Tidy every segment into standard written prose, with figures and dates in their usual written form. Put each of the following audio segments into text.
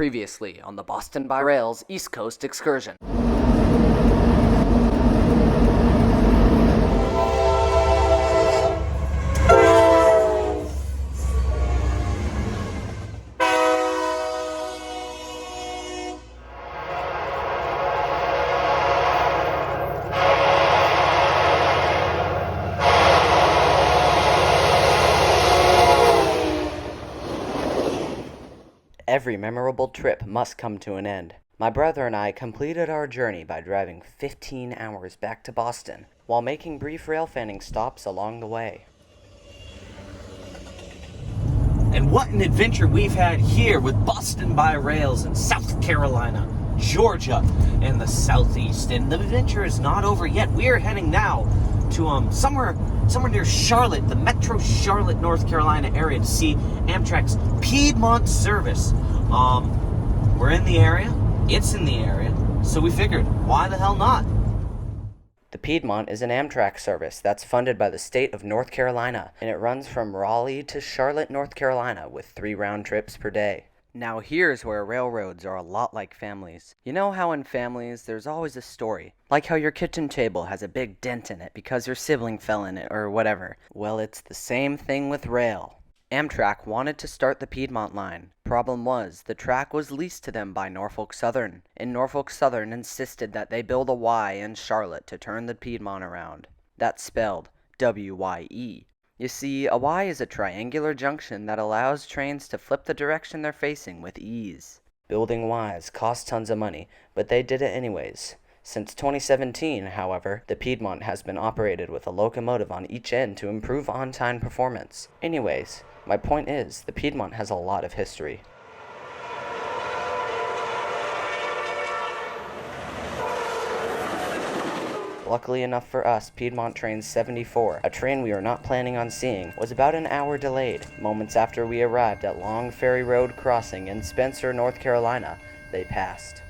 Previously on the Boston by Rail's East Coast Excursion. Every memorable trip must come to an end. My brother and I completed our journey by driving 15 hours back to Boston, while making brief railfanning stops along the way. And what an adventure we've had here with Boston by Rails in South Carolina, Georgia, and the Southeast. And the adventure is not over yet. We are heading now to somewhere near Charlotte, the Metro Charlotte, North Carolina area, to see Amtrak's Piedmont service. We're in the area. It's in the area. So we figured, why the hell not? The Piedmont is an Amtrak service that's funded by the state of North Carolina, and it runs from Raleigh to Charlotte, North Carolina, with 3 round trips per day. Now here's where railroads are a lot like families. You know how in families there's always a story, like how your kitchen table has a big dent in it because your sibling fell in it or whatever. Well, it's the same thing with rail. Amtrak wanted to start the Piedmont line. Problem was, the track was leased to them by Norfolk Southern, and Norfolk Southern insisted that they build a Y in Charlotte to turn the Piedmont around. That's spelled W-Y-E. You see, a Y is a triangular junction that allows trains to flip the direction they're facing with ease. Building Ys cost tons of money, but they did it anyways. Since 2017, however, the Piedmont has been operated with a locomotive on each end to improve on-time performance. Anyways, my point is, the Piedmont has a lot of history. Luckily enough for us, Piedmont Train 74, a train we were not planning on seeing, was about an hour delayed. Moments after we arrived at Long Ferry Road Crossing in Spencer, North Carolina, they passed.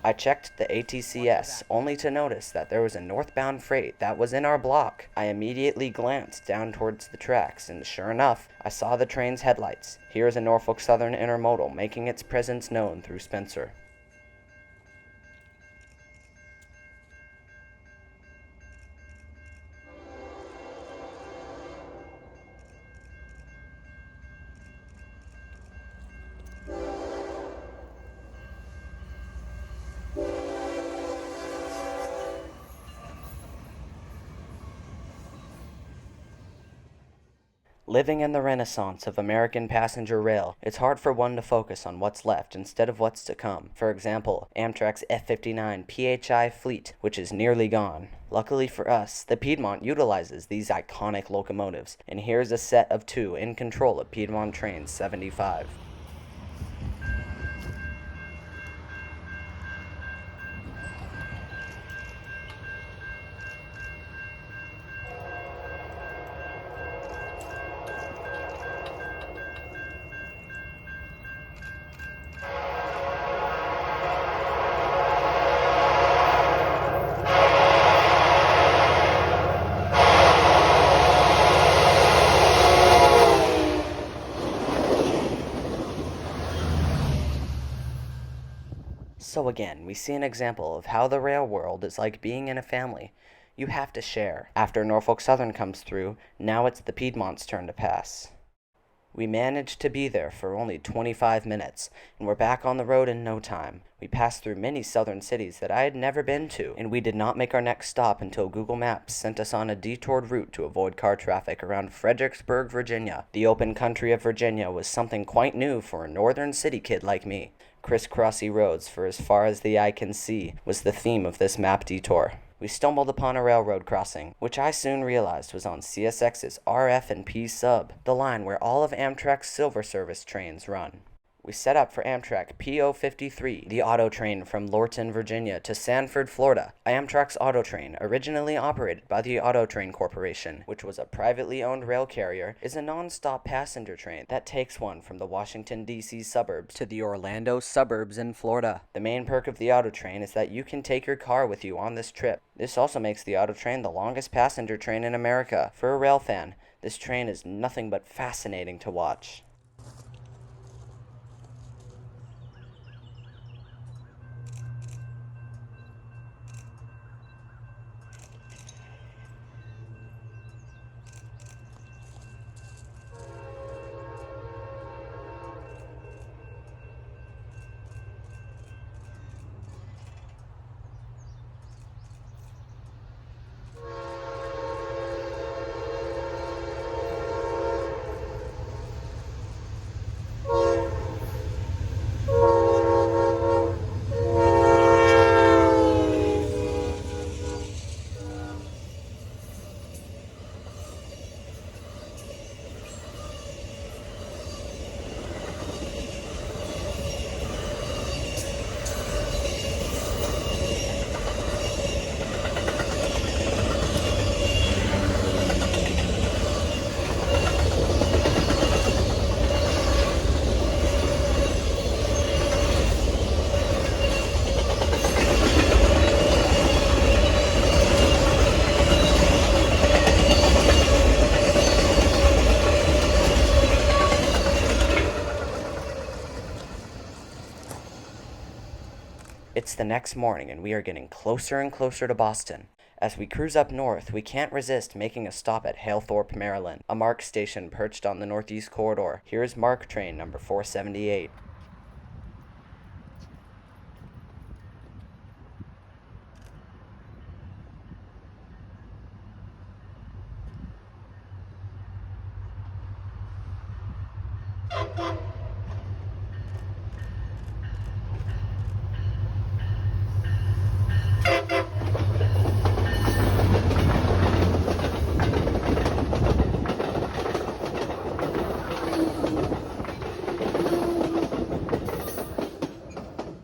I checked the ATCS, only to notice that there was a northbound freight that was in our block. I immediately glanced down towards the tracks, and sure enough, I saw the train's headlights. Here's a Norfolk Southern intermodal making its presence known through Spencer. Living in the renaissance of American passenger rail, it's hard for one to focus on what's left instead of what's to come. For example, Amtrak's F-59 PHI fleet, which is nearly gone. Luckily for us, the Piedmont utilizes these iconic locomotives, and here's a set of 2 in control of Piedmont Train 75. So again, we see an example of how the rail world is like being in a family. You have to share. After Norfolk Southern comes through, now it's the Piedmont's turn to pass. We managed to be there for only 25 minutes, and we're back on the road in no time. We passed through many southern cities that I had never been to, and we did not make our next stop until Google Maps sent us on a detoured route to avoid car traffic around Fredericksburg, Virginia. The open country of Virginia was something quite new for a northern city kid like me. Crisscrossy roads for as far as the eye can see was the theme of this map detour. We stumbled upon a railroad crossing, which I soon realized was on CSX's RF&P sub, the line where all of Amtrak's Silver Service trains run. We set up for Amtrak PO53, the auto train from Lorton, Virginia to Sanford, Florida. Amtrak's auto train, originally operated by the Auto Train Corporation, which was a privately owned rail carrier, is a non-stop passenger train that takes one from the Washington, D.C. suburbs to the Orlando suburbs in Florida. The main perk of the auto train is that you can take your car with you on this trip. This also makes the auto train the longest passenger train in America. For a rail fan, this train is nothing but fascinating to watch. It's the next morning, and we are getting closer and closer to Boston. As we cruise up north, we can't resist making a stop at Halethorpe, Maryland, a MARC station perched on the Northeast Corridor. Here is MARC train number 478.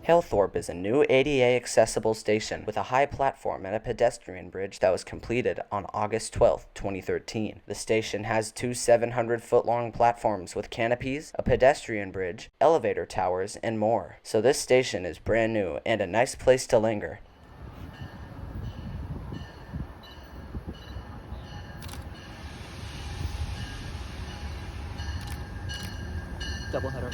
Halethorpe is a new ADA accessible station with a high platform and a pedestrian bridge that was completed on August 12, 2013. The station has two 700-foot-long platforms with canopies, a pedestrian bridge, elevator towers, and more. So this station is brand new and a nice place to linger. Doubleheader.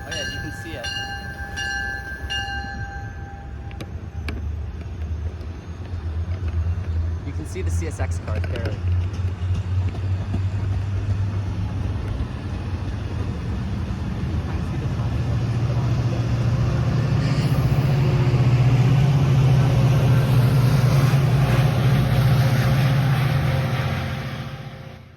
Oh yeah, you can see it. You can see the CSX card there.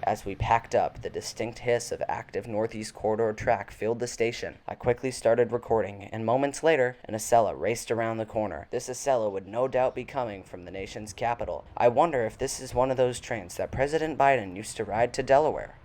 As we packed up, the distinct hiss of active Northeast Corridor track filled the station. I quickly started recording, and moments later, an Acela raced around the corner. This Acela would no doubt be coming from the nation's capital. I wonder if this is one of those trains that President Biden used to ride to Delaware.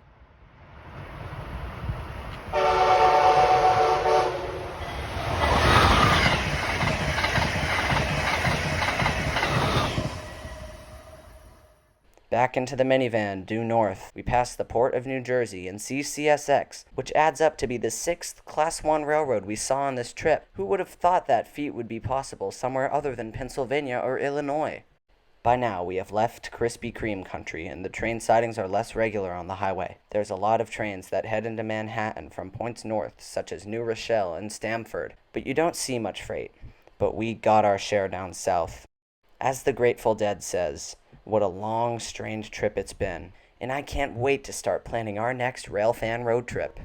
Back into the minivan, due north. We pass the Port of New Jersey and see CSX, which adds up to be the 6th Class 1 railroad we saw on this trip. Who would have thought that feat would be possible somewhere other than Pennsylvania or Illinois? By now, we have left Krispy Kreme country, and the train sightings are less regular on the highway. There's a lot of trains that head into Manhattan from points north, such as New Rochelle and Stamford, but you don't see much freight. But we got our share down south. As the Grateful Dead says, what a long, strange trip it's been, and I can't wait to start planning our next railfan road trip.